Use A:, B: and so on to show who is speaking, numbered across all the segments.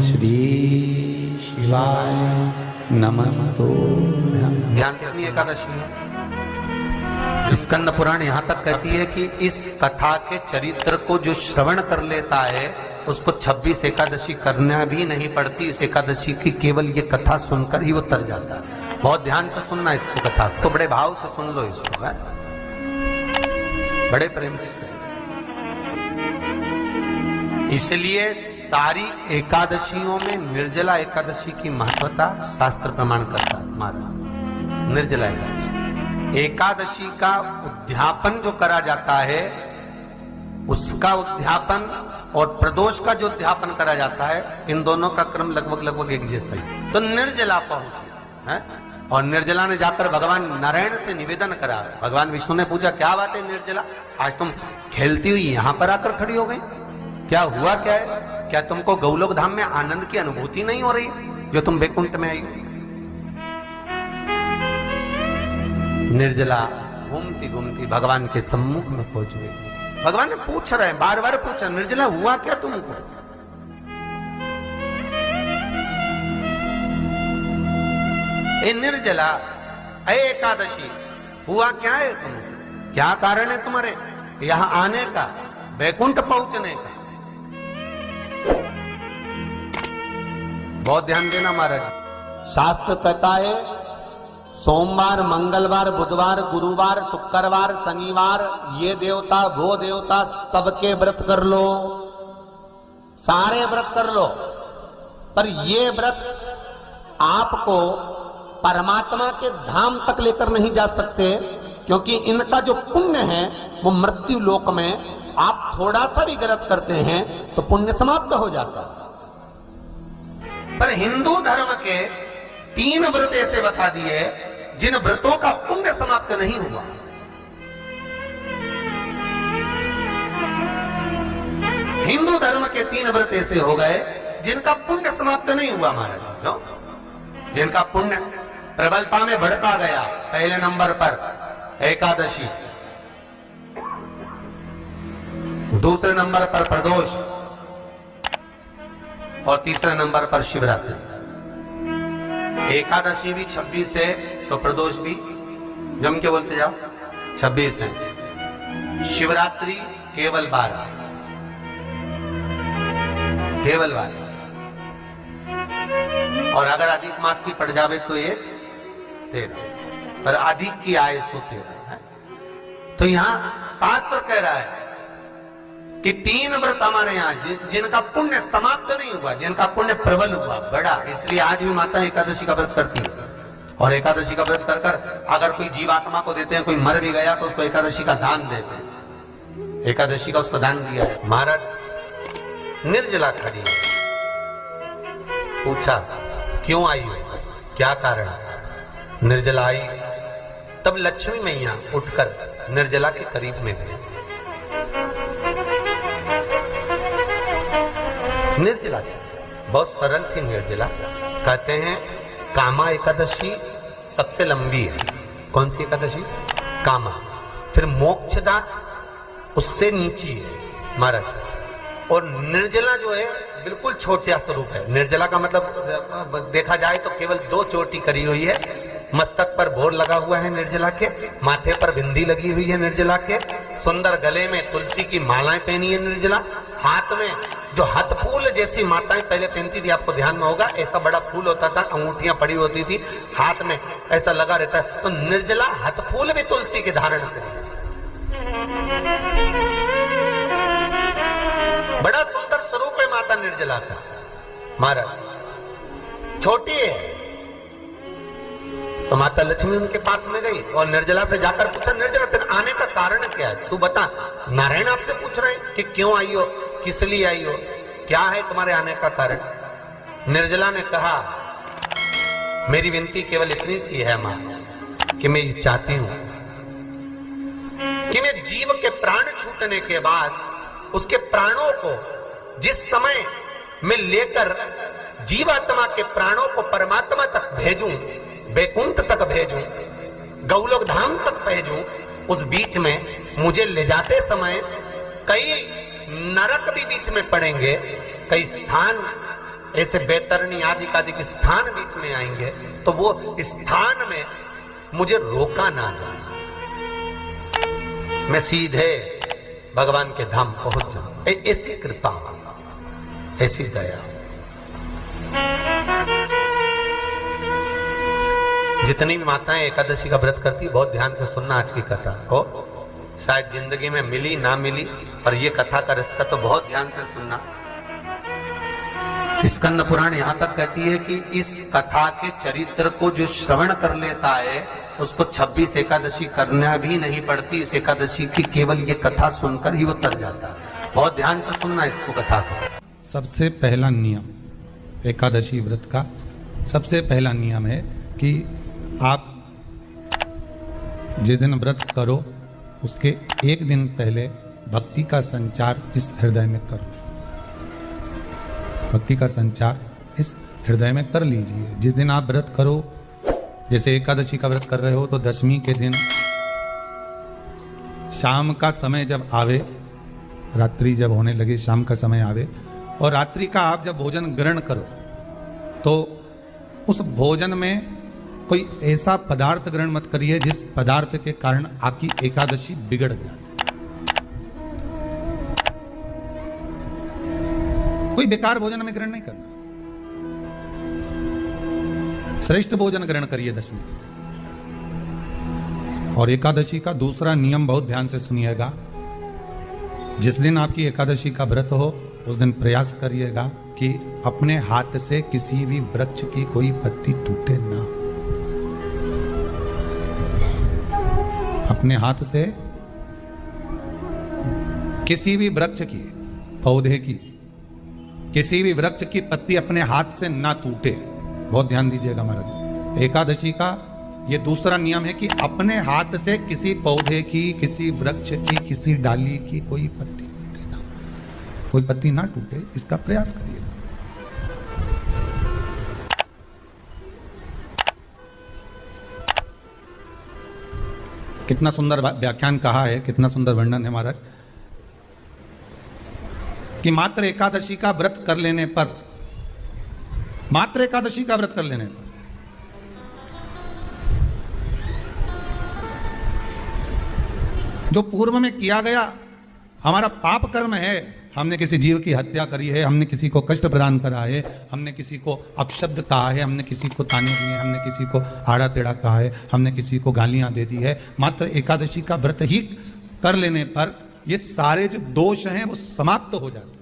A: श्री शिवाय नमस्तुभ्यं।
B: ध्यान से एकादशी स्कंद पुराण यहाँ तक कहती है कि इस कथा के चरित्र को जो श्रवण कर लेता है उसको 26 एकादशी करना भी नहीं पड़ती। इस एकादशी की केवल ये कथा सुनकर ही वो तर जाता है। बहुत ध्यान से सुनना इसको कथा, तो बड़े भाव से सुन लो इसको, है? बड़े प्रेम से। इसलिए सारी एकादशियों में निर्जला एकादशी की महत्वता शास्त्र प्रमाण करता है महाराज। निर्जला एकादशी का उद्यापन जो करा जाता है, उसका उद्यापन और प्रदोष का जो उद्यापन करा जाता है, इन दोनों का क्रम लगभग एक जैसा ही। तो निर्जला पहुंची है और निर्जला ने जाकर भगवान नारायण से निवेदन करा। भगवान विष्णु ने पूछा, क्या बात है निर्जला, आज तुम खेलती हुई यहां पर आकर खड़ी हो गई, क्या हुआ, क्या है? क्या तुमको गौलोक धाम में आनंद की अनुभूति नहीं हो रही जो तुम वैकुंठ में आई हो? निर्जला घूमती घूमती भगवान के सम्मुख में पहुंच गई। भगवान ने पूछ रहे हैं, बार बार पूछा, निर्जला हुआ क्या तुमको? ए निर्जला, ए एकादशी, हुआ क्या है तुमको? क्या कारण है तुम्हारे यहां आने का, वैकुंठ पहुंचने का? बहुत ध्यान देना महाराज। शास्त्र कहता है सोमवार, मंगलवार, बुधवार, गुरुवार, शुक्रवार, शनिवार, ये देवता वो देवता सबके व्रत कर लो, सारे व्रत कर लो, पर ये व्रत आपको परमात्मा के धाम तक लेकर नहीं जा सकते, क्योंकि इनका जो पुण्य है वो मृत्यु लोक में आप थोड़ा सा भी व्रत करते हैं तो पुण्य समाप्त हो जाता है। पर हिंदू धर्म के 3 व्रत ऐसे बता दिए जिन व्रतों का पुण्य समाप्त नहीं हुआ। हिंदू धर्म के 3 व्रत ऐसे हो गए जिनका पुण्य समाप्त नहीं हुआ महाराज। क्यों? जिनका पुण्य प्रबलता में बढ़ता गया। पहले नंबर पर एकादशी, दूसरे नंबर पर प्रदोष और तीसरे नंबर पर शिवरात्रि। एकादशी भी 26 है तो प्रदोष भी जम के बोलते जाओ 26 है। शिवरात्रि केवल 12, केवल 12, और अगर अधिक मास की पड़ जावे तो ये 13, पर अधिक की आए तो 13 है। तो यहां शास्त्र कह रहा है कि 3 व्रत हमारे यहाँ जिनका पुण्य समाप्त नहीं हुआ, जिनका पुण्य प्रबल हुआ, बड़ा। इसलिए आज भी माता एकादशी का व्रत करती है, और एकादशी का व्रत कर कर अगर कोई जीवात्मा को देते हैं, कोई मर भी गया तो उसको एकादशी का दान देते हैं। एकादशी का उसको दान दिया है। महाराज निर्जला खड़ी है, पूछा क्यों आई हो, क्या कारण? निर्जला आई तब लक्ष्मी मैया उठकर निर्जला के करीब में गई। निर्जला बहुत सरल थी निर्जला। कहते हैं कामा एकादशी सबसे लंबी है। कौन सी एकादशी? कामा। फिर मोक्षदा उससे नीची है महाराज। और निर्जला जो है बिल्कुल छोटा स्वरूप है। निर्जला का मतलब देखा जाए तो केवल 2 चोटी करी हुई है। मस्तक पर भोर लगा हुआ है निर्जला के, माथे पर बिंदी लगी हुई है निर्जला के, सुंदर गले में तुलसी की मालाएं पहनी है निर्जला, हाथ में जो हाथ फूल जैसी माताएं पहले पहनती थी, आपको ध्यान में होगा, ऐसा बड़ा फूल होता था, अंगूठियां पड़ी होती थी, हाथ में ऐसा लगा रहता है। तो निर्जला हाथ फूल भी तुलसी के धारण करी, बड़ा सुंदर स्वरूप है माता निर्जला का महाराज। छोटी है तो माता लक्ष्मी उनके पास में गई और निर्जला से जाकर पूछा, निर्जला तेरे आने का कारण क्या है, तू बता। नारायण आपसे पूछ रहे हैं कि क्यों आई हो, किस लिए आई हो, क्या है तुम्हारे आने का कारण? निर्जला ने कहा, मेरी विनती केवल इतनी सी है मां कि मैं ये चाहती हूं कि मैं जीव के प्राण छूटने के बाद उसके प्राणों को जिस समय मैं लेकर जीवात्मा के प्राणों को परमात्मा तक भेजूं, वैकुंठ तक भेजूं, गौलोक धाम तक भेजूं, उस बीच में मुझे ले जाते समय कई नरक भी बीच में पड़ेंगे, कई स्थान ऐसे बैतरणी आदि स्थान बीच में आएंगे तो वो स्थान में मुझे रोका ना जाना, मैं सीधे भगवान के धाम पहुंच जाऊं। ऐसी कृपा, ऐसी दया। जितनी भी माताएं एकादशी का व्रत करती, बहुत ध्यान से सुनना आज की कथा को। शायद जिंदगी में मिली ना मिली, पर ये कथा का रिश्ता तो बहुत ध्यान से सुनना। स्कंद पुराण यहां तक कहती है कि इस कथा के चरित्र को जो श्रवण कर लेता है उसको 26 एकादशी करना भी नहीं पड़ती। इस एकादशी की केवल ये कथा सुनकर ही वो तर जाता है। बहुत ध्यान से सुनना इसको, कथा को।
A: सबसे पहला नियम एकादशी व्रत का, सबसे पहला नियम है कि आप जिस दिन व्रत करो उसके एक दिन पहले भक्ति का संचार इस हृदय में करो। भक्ति का संचार इस हृदय में कर लीजिए। जिस दिन आप व्रत करो, जैसे एकादशी का व्रत कर रहे हो तो दशमी के दिन शाम का समय जब आवे, रात्रि जब होने लगे, शाम का समय आवे और रात्रि का आप जब भोजन ग्रहण करो तो उस भोजन में कोई ऐसा पदार्थ ग्रहण मत करिए जिस पदार्थ के कारण आपकी एकादशी बिगड़ जाए। कोई बेकार भोजन में ग्रहण नहीं करना, श्रेष्ठ भोजन ग्रहण करिए दशमी। और एकादशी का दूसरा नियम बहुत ध्यान से सुनिएगा। जिस दिन आपकी एकादशी का व्रत हो उस दिन प्रयास करिएगा कि अपने हाथ से किसी भी वृक्ष की कोई पत्ती टूटे ना। अपने हाथ से किसी भी वृक्ष की, पौधे की, किसी भी वृक्ष की पत्ती अपने हाथ से ना टूटे। बहुत ध्यान दीजिएगा महाराज। एकादशी का ये दूसरा नियम है कि अपने हाथ से किसी पौधे की, किसी वृक्ष की, किसी डाली की कोई पत्ती टूटे ना, कोई पत्ती ना टूटे, इसका प्रयास करिए। कितना सुंदर व्याख्यान कहा है, कितना सुंदर वर्णन है महाराज कि मात्र एकादशी का व्रत कर लेने पर, मात्र एकादशी का व्रत कर लेने पर जो पूर्व में किया गया हमारा पाप कर्म है, हमने किसी जीव की हत्या करी है, हमने किसी को कष्ट प्रदान करा है, हमने किसी को अपशब्द कहा है, हमने किसी को ताने दिए, हमने किसी को आड़ा टेढ़ा कहा है, हमने किसी को गालियां दे दी है, मात्र एकादशी का व्रत ही कर लेने पर ये सारे जो दोष हैं वो समाप्त हो जाते हैं।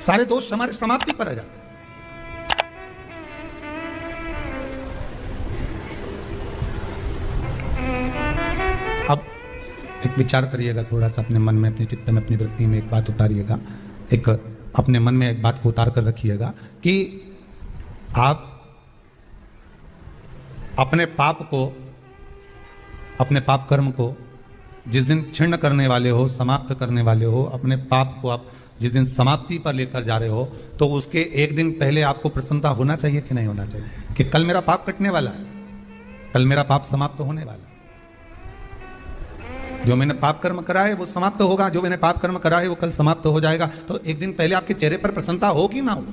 A: सारे दोष हमारे समाप्ति पर आ जाते हैं। अब एक विचार करिएगा थोड़ा सा अपने मन में, अपने चित्त में, अपनी वृत्ति में एक बात उतारिएगा, एक अपने मन में एक बात को उतार कर रखिएगा कि आप अपने पाप को, अपने पाप कर्म को जिस दिन छिन्न करने वाले हो, समाप्त करने वाले हो, अपने पाप को आप जिस दिन समाप्ति पर लेकर जा रहे हो तो उसके एक दिन पहले आपको प्रसन्नता होना चाहिए कि नहीं होना चाहिए कि कल मेरा पाप कटने वाला है, कल मेरा पाप समाप्त होने वाला है। जो मैंने पाप कर्म करा है वो समाप्त होगा, जो मैंने पाप कर्म करा है वो कल समाप्त हो जाएगा। तो एक दिन पहले आपके चेहरे पर प्रसन्नता हो कि ना हो?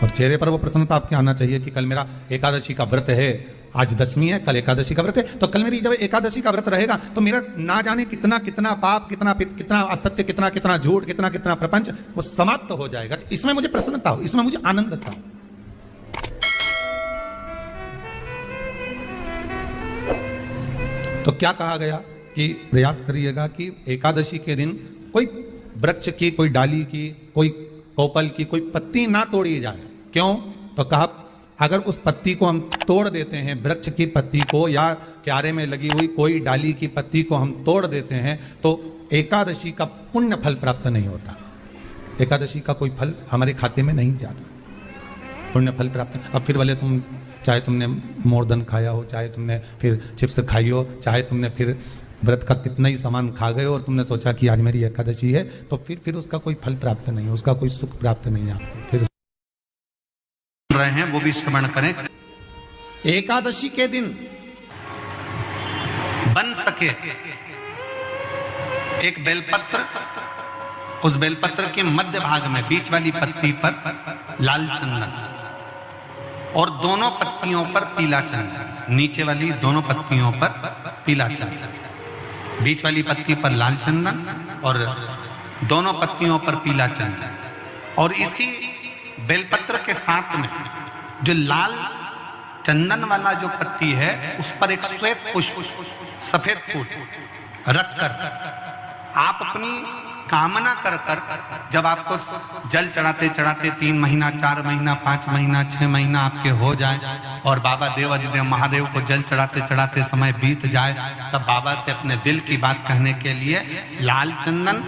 A: और चेहरे पर वो प्रसन्नता आपके आना चाहिए कि कल मेरा एकादशी का व्रत है, आज दशमी है, कल एकादशी का व्रत है, तो कल मेरी जब एकादशी का व्रत रहेगा तो मेरा ना जाने कितना कितना पाप, कितना असत्य, कितना कितना झूठ, कितना कितना प्रपंच वो समाप्त हो जाएगा। इसमें मुझे प्रसन्नता हो, इसमें मुझे आनंद था। तो क्या कहा गया कि प्रयास करिएगा कि एकादशी के दिन कोई वृक्ष की, कोई डाली की, कोई कोपल की कोई पत्ती ना तोड़ी जाए। क्यों? तो कहा अगर उस पत्ती को हम तोड़ देते हैं, वृक्ष की पत्ती को या क्यारे में लगी हुई कोई डाली की पत्ती को हम तोड़ देते हैं तो एकादशी का पुण्य फल प्राप्त नहीं होता, एकादशी का कोई फल हमारे खाते में नहीं जाता, पुण्य फल प्राप्त। अब फिर भले तुम, चाहे तुमने मोरदन खाया हो, चाहे तुमने फिर चिप्स खाई हो, चाहे तुमने फिर व्रत का कितना ही सामान खा गए और तुमने सोचा कि आज मेरी एकादशी है, तो फिर उसका कोई फल प्राप्त नहीं, उसका कोई सुख प्राप्त नहीं आपको। फिर रहे हैं वो भी श्रवण करें। एकादशी के दिन
B: बन सके एक बेलपत्र, उस बेलपत्र के मध्य भाग में बीच वाली पत्ती पर लाल चंदन और दोनों पत्तियों पर पीला चंदन, नीचे वाली दोनों पत्तियों पर पीला चंदन, बीच वाली पत्ती पर लाल चंदन और दोनों पत्तियों पर पीला चंदन। और इसी बेलपत्र के साथ में जो लाल चंदन वाला जो पत्ती है उस पर एक श्वेत पुष्प, सफेद फूल रखकर आप अपनी कामना कर कर, जब आपको जल चढ़ाते चढ़ाते 3 महीना, 4 महीना, 5 महीना, 6 महीना आपके हो जाए और बाबा देवाधिदेव महादेव को जल चढ़ाते चढ़ाते समय बीत जाए, तब बाबा से अपने दिल की बात कहने के लिए लाल चंदन,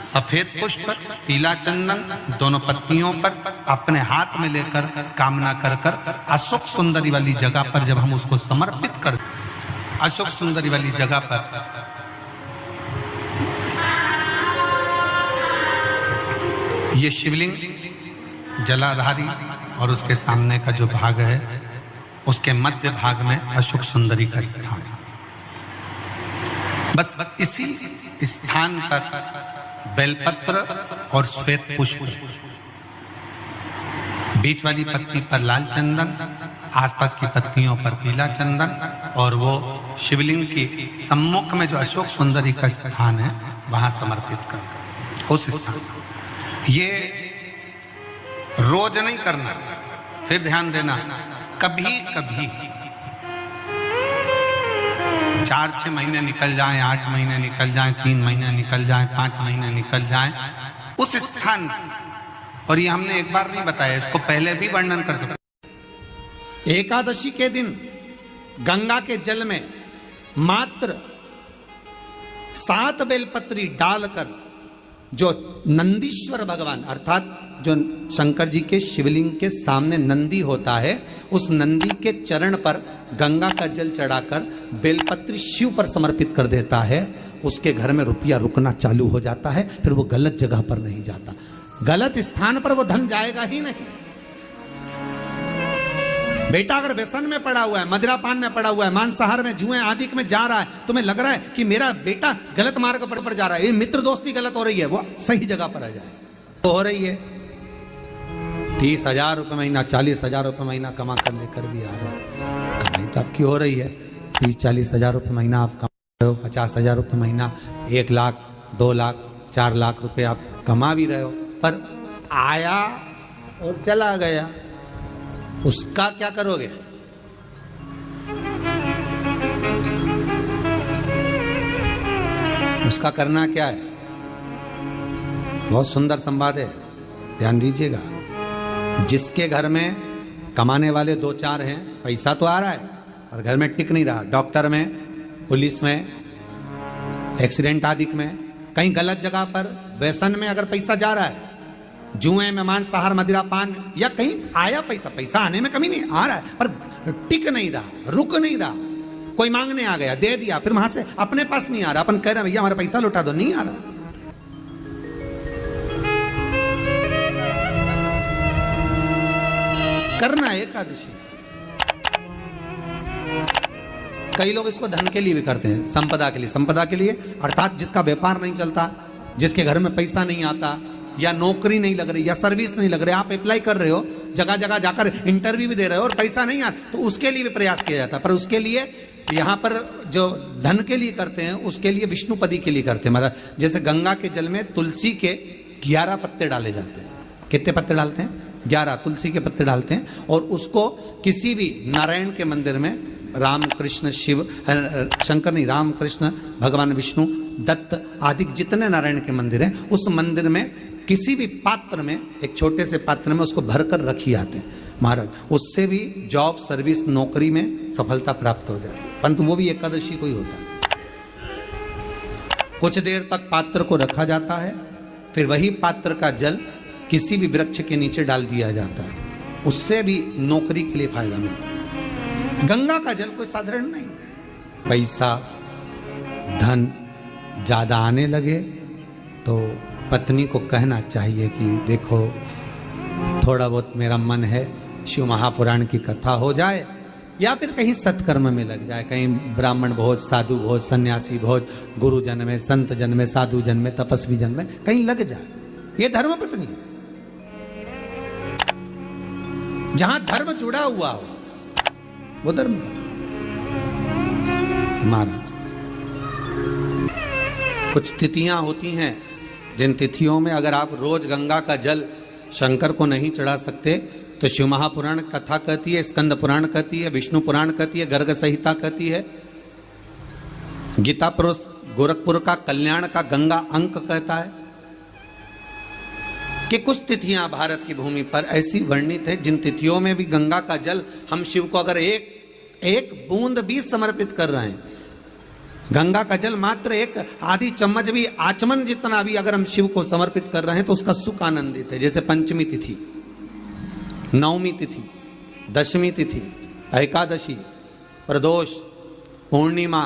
B: सफेद पुष्प, पीला चंदन दोनों पत्तियों पर अपने हाथ में लेकर कामना कर कर अशोक सुंदरी वाली जगह पर जब हम उसको समर्पित कर, अशोक सुंदरी वाली जगह पर ये शिवलिंग जलाधारी और उसके सामने का जो भाग है उसके मध्य भाग में अशोक सुंदरी का स्थान। बस इसी स्थान पर बेलपत्र और श्वेत पुष्प, बीच वाली पत्ती पर लाल चंदन, आसपास की पत्तियों पर पीला चंदन और वो शिवलिंग की सम्मुख में जो अशोक सुंदरी का स्थान है वहां समर्पित कर उस स्थान। ये रोज नहीं करना, फिर ध्यान देना, कभी कभी 4-6 महीने निकल जाएं, 8 महीने निकल जाएं, 3 महीने निकल जाएं, 5 महीने निकल जाएं उस स्थान, और ये हमने एक बार नहीं बताया, इसको पहले भी वर्णन कर सकते।
A: एकादशी के दिन गंगा के जल में मात्र 7 बेलपत्री डालकर जो नंदीश्वर भगवान अर्थात जो शंकर जी के शिवलिंग के सामने नंदी होता है, उस नंदी के चरण पर गंगा का जल चढ़ाकर बेलपत्री शिव पर समर्पित कर देता है, उसके घर में रुपया रुकना चालू हो जाता है, फिर वो गलत जगह पर नहीं जाता, गलत स्थान पर वो धन जाएगा ही नहीं। बेटा अगर व्यसन में पड़ा हुआ है, मदिरा पान में पड़ा हुआ है, मांसाहार में, जुए आदि में जा रहा है, तुम्हें लग रहा है कि मेरा बेटा गलत मार्ग पर जा रहा है, ये मित्र दोस्ती गलत हो रही है, वो सही जगह पर आ जाए तो हो रही है। 30,000 रुपये महीना, 40,000 रुपये महीना कमा कर लेकर भी आ रहा है, कमाई तो आपकी हो रही है। 30-40 हज़ार रुपये महीना आप कमा रहे हो, 50,000 रुपये महीना, 1 लाख, 2 लाख, 4 लाख रुपये आप कमा भी रहे हो, पर आया और चला गया, उसका क्या करोगे? उसका करना क्या है? बहुत सुंदर संवाद है, ध्यान दीजिएगा। जिसके घर में कमाने वाले 2-4 हैं, पैसा तो आ रहा है पर घर में टिक नहीं रहा, डॉक्टर में, पुलिस में, एक्सीडेंट आदि में, कहीं गलत जगह पर व्यसन में अगर पैसा जा रहा है, जुए में, मांसाहार, मदिरा पान, या कहीं आया पैसा, पैसा आने में कमी नहीं, आ रहा है पर टिक नहीं रहा, रुक नहीं रहा, कोई मांगने आ गया, दे दिया, फिर वहां से अपने पास नहीं आ रहा, अपन कह रहे हैं भैया हमारा पैसा लौटा दो, नहीं आ रहा। करना है एकादशी। कई लोग इसको धन के लिए भी करते हैं, संपदा के लिए, संपदा के लिए अर्थात जिसका व्यापार नहीं चलता, जिसके घर में पैसा नहीं आता, या नौकरी नहीं लग रही, या सर्विस नहीं लग रही, आप अप्लाई कर रहे हो, जगह जगह जाकर इंटरव्यू भी दे रहे हो और पैसा नहीं आ, तो उसके लिए भी प्रयास किया जाता है। पर उसके लिए यहाँ पर जो धन के लिए करते हैं, उसके लिए विष्णुपदी के लिए करते हैं। मतलब जैसे गंगा के जल में तुलसी के 11 पत्ते डाले जाते हैं। कितने पत्ते डालते हैं? 11 तुलसी के पत्ते डालते हैं, और उसको किसी भी नारायण के मंदिर में, राम कृष्ण शिव, शंकर नहीं, राम कृष्ण भगवान विष्णु, दत्त आदि जितने नारायण के मंदिर हैं, उस मंदिर में किसी भी पात्र में, एक छोटे से पात्र में उसको भरकर रखी आते हैं महाराज, उससे भी जॉब, सर्विस, नौकरी में सफलता प्राप्त हो जाती है। परंतु वो भी एकादशी को ही होता है। कुछ देर तक पात्र को रखा जाता है, फिर वही पात्र का जल किसी भी वृक्ष के नीचे डाल दिया जाता है, उससे भी नौकरी के लिए फायदा मिलता है। गंगा का जल कोई साधारण नहीं। पैसा, धन ज्यादा आने लगे तो पत्नी को कहना चाहिए कि देखो थोड़ा बहुत मेरा मन है शिव महापुराण की कथा हो जाए, या फिर कहीं सत्कर्म में लग जाए, कहीं ब्राह्मण भोज, साधु भोज, सन्यासी भोज, गुरु जन में, संत जन में, साधु जन में, तपस्वी जन में कहीं लग जाए। ये धर्म पत्नी, जहां धर्म जुड़ा हुआ हो वो धर्म पत्नी। महाराज, कुछ तिथियां होती हैं जिन तिथियों में अगर आप रोज गंगा का जल शंकर को नहीं चढ़ा सकते तो शिव महापुराण कथा कहती है, स्कंद पुराण कहती है, विष्णु पुराण कहती है, गर्ग संहिता कहती है, गीता पुरुष गोरखपुर का कल्याण का गंगा अंक कहता है कि कुछ तिथियां भारत की भूमि पर ऐसी वर्णित है जिन तिथियों में भी गंगा का जल हम शिव को अगर एक बूंद भी समर्पित कर रहे हैं, गंगा का जल मात्र एक आधी चम्मच भी, आचमन जितना भी अगर हम शिव को समर्पित कर रहे हैं तो उसका सुख आनंदित है। जैसे पंचमी तिथि, नवमी तिथि, दशमी तिथि, एकादशी, प्रदोष, पूर्णिमा,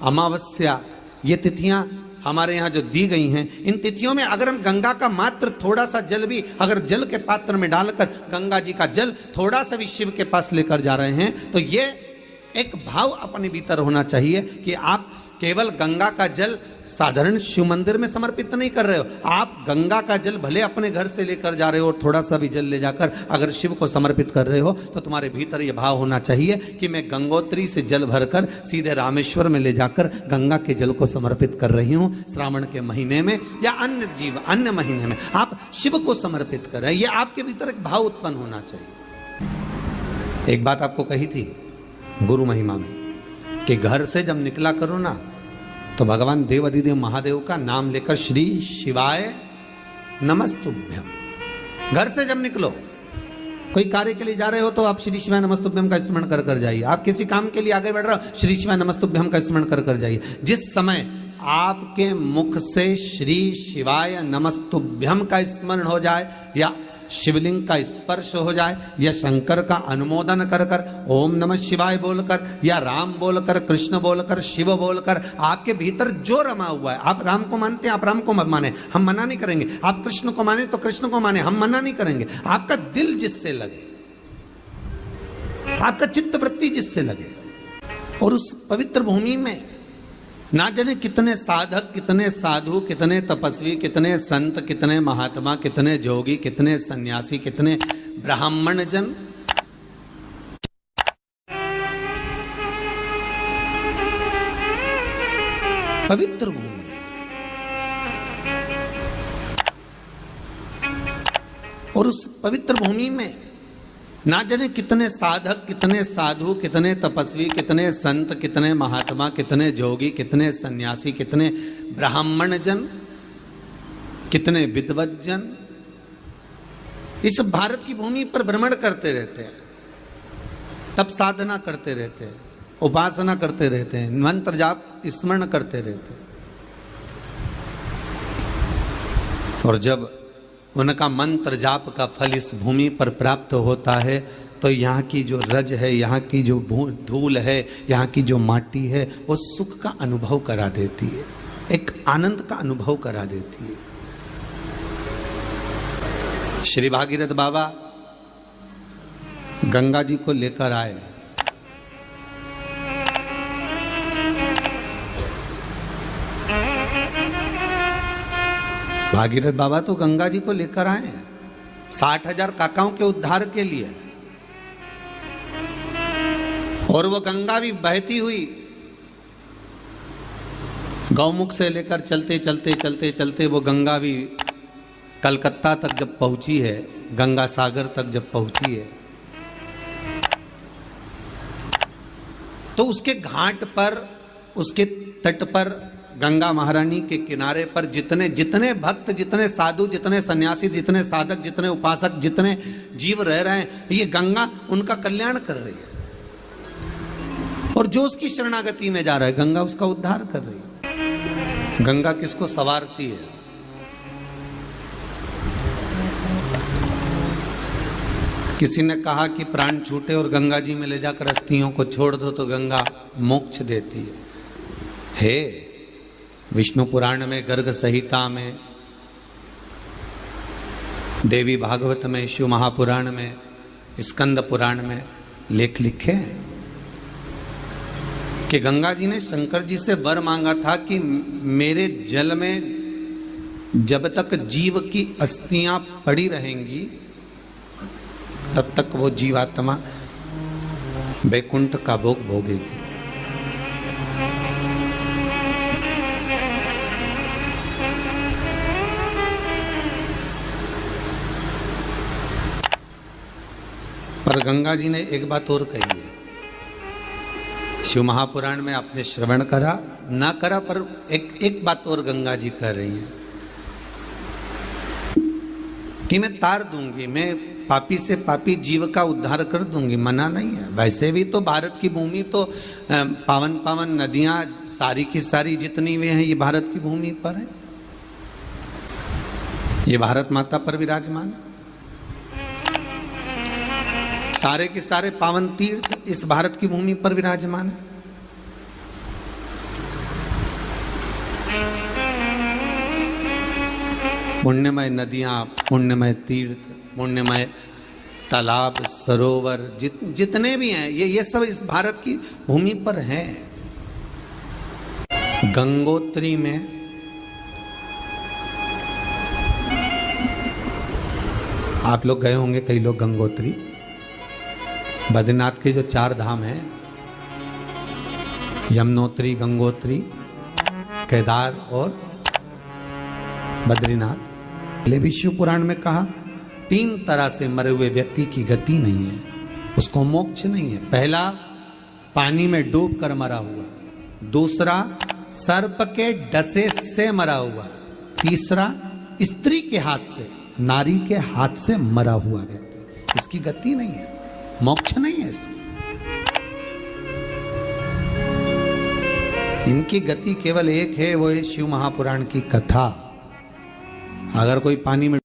A: अमावस्या, ये तिथियां हमारे यहाँ जो दी गई हैं, इन तिथियों में अगर हम गंगा का मात्र थोड़ा सा जल भी अगर जल के पात्र में डालकर गंगा जी का जल थोड़ा सा भी शिव के पास लेकर जा रहे हैं तो ये एक भाव अपने भीतर होना चाहिए कि आप केवल गंगा का जल साधारण शिव मंदिर में समर्पित नहीं कर रहे हो, आप गंगा का जल भले अपने घर से लेकर जा रहे हो और थोड़ा सा भी जल ले जाकर अगर शिव को समर्पित कर रहे हो तो तुम्हारे भीतर यह भाव होना चाहिए कि मैं गंगोत्री से जल भरकर सीधे रामेश्वर में ले जाकर गंगा के जल को समर्पित कर रही हूँ। श्रावण के महीने में या अन्य महीने में आप शिव को समर्पित कर रहे हैं, यह आपके भीतर एक भाव उत्पन्न होना चाहिए। एक बात आपको कही थी गुरु महिमा में कि घर से जब निकला करो ना तो भगवान देव अधिदेव महादेव का नाम लेकर श्री शिवाय नमस्तुभ्यम। घर से जब निकलो, कोई कार्य के लिए जा रहे हो तो आप श्री शिवाय नमस्तुभ्यम का स्मरण कर कर जाइए। आप किसी काम के लिए आगे बढ़ रहे हो, श्री शिवाय नमस्तुभ्यम का स्मरण कर कर जाइए। जिस समय आपके मुख से श्री शिवाय नमस्तुभ्यम का स्मरण हो जाए या शिवलिंग का स्पर्श हो जाए या शंकर का अनुमोदन कर कर ओम नमः शिवाय बोलकर या राम बोलकर, कृष्ण बोलकर, शिव बोलकर, आपके भीतर जो रमा हुआ है, आप राम को मानते हैं आप राम को माने, हम मना नहीं करेंगे। आप कृष्ण को माने तो कृष्ण को माने, हम मना नहीं करेंगे। आपका दिल जिससे लगे, आपका चित्त वृत्ति जिससे लगे, और उस पवित्र भूमि में ना जाने कितने साधक, कितने साधु, कितने तपस्वी, कितने संत, कितने महात्मा, कितने जोगी, कितने सन्यासी, कितने ब्राह्मण जन पवित्र भूमि, और उस पवित्र भूमि में ना जाने कितने साधक, कितने साधु, कितने तपस्वी, कितने संत, कितने महात्मा, कितने जोगी, कितने सन्यासी, कितने ब्राह्मण जन, कितने विद्वत जन इस भारत की भूमि पर भ्रमण करते रहते हैं, तप साधना करते रहते हैं, उपासना करते रहते हैं, मंत्र जाप स्मरण करते रहते हैं। और जब उनका मंत्र जाप का फल इस भूमि पर प्राप्त होता है तो यहाँ की जो रज है, यहाँ की जो धूल है, यहाँ की जो माटी है, वो सुख का अनुभव करा देती है, एक आनंद का अनुभव करा देती है। श्री भागीरथ बाबा गंगा जी को लेकर आए, भागीरथ बाबा तो गंगा जी को लेकर आए 60,000 काकाओं के उद्धार के लिए, और वो गंगा भी बहती हुई गौमुख से लेकर चलते चलते चलते चलते वो गंगा भी कलकत्ता तक जब पहुंची है, गंगा सागर तक जब पहुंची है तो उसके घाट पर, उसके तट पर, गंगा महारानी के किनारे पर जितने भक्त, जितने साधु, जितने सन्यासी, जितने साधक, जितने उपासक, जितने जीव रह रहे हैं, ये गंगा उनका कल्याण कर रही है। और जो उसकी शरणागति में जा रहा है, गंगा उसका उद्धार कर रही है। गंगा किसको संवारती है? किसी ने कहा कि प्राण छूटे और गंगा जी में ले जाकर अस्थियों को छोड़ दो तो गंगा मोक्ष देती है। विष्णु पुराण में, गर्ग संहिता में, देवी भागवत में, शिव महापुराण में, स्कंद पुराण में लेख लिखे हैं
B: कि गंगा जी ने शंकर जी से वर मांगा था कि मेरे जल में जब तक जीव की अस्थियां पड़ी रहेंगी तब तक वो जीवात्मा वैकुंठ का भोग भोगेगी। पर गंगा जी ने एक बात और कही है, शिव महापुराण में आपने श्रवण करा ना करा, पर एक बात और गंगा जी कह रही हैं कि मैं तार दूंगी, मैं पापी से पापी जीव का उद्धार कर दूंगी, मना नहीं है। वैसे भी तो भारत की भूमि तो पावन पावन नदियां सारी की सारी जितनी वे हैं ये भारत की भूमि पर है, ये भारत माता पर विराजमान, सारे के सारे पावन तीर्थ इस भारत की भूमि पर विराजमान है। पुण्यमय नदियां, पुण्यमय तीर्थ, पुण्यमय तालाब, सरोवर जितने भी हैं ये सब इस भारत की भूमि पर हैं। गंगोत्री में आप लोग गए होंगे, कई लोग गंगोत्री, बद्रीनाथ के जो 4 धाम हैं, यमुनोत्री, गंगोत्री, केदार और बद्रीनाथ। विष्णु पुराण में कहा 3 तरह से मरे हुए व्यक्ति की गति नहीं है, उसको मोक्ष नहीं है। पहला पानी में डूब कर मरा हुआ, दूसरा सर्प के डसे से मरा हुआ, तीसरा स्त्री के हाथ से, नारी के हाथ से मरा हुआ व्यक्ति, इसकी गति नहीं है, मोक्ष नहीं है इसकी। इनकी गति केवल एक है, वो है शिव महापुराण की कथा। अगर कोई पानी में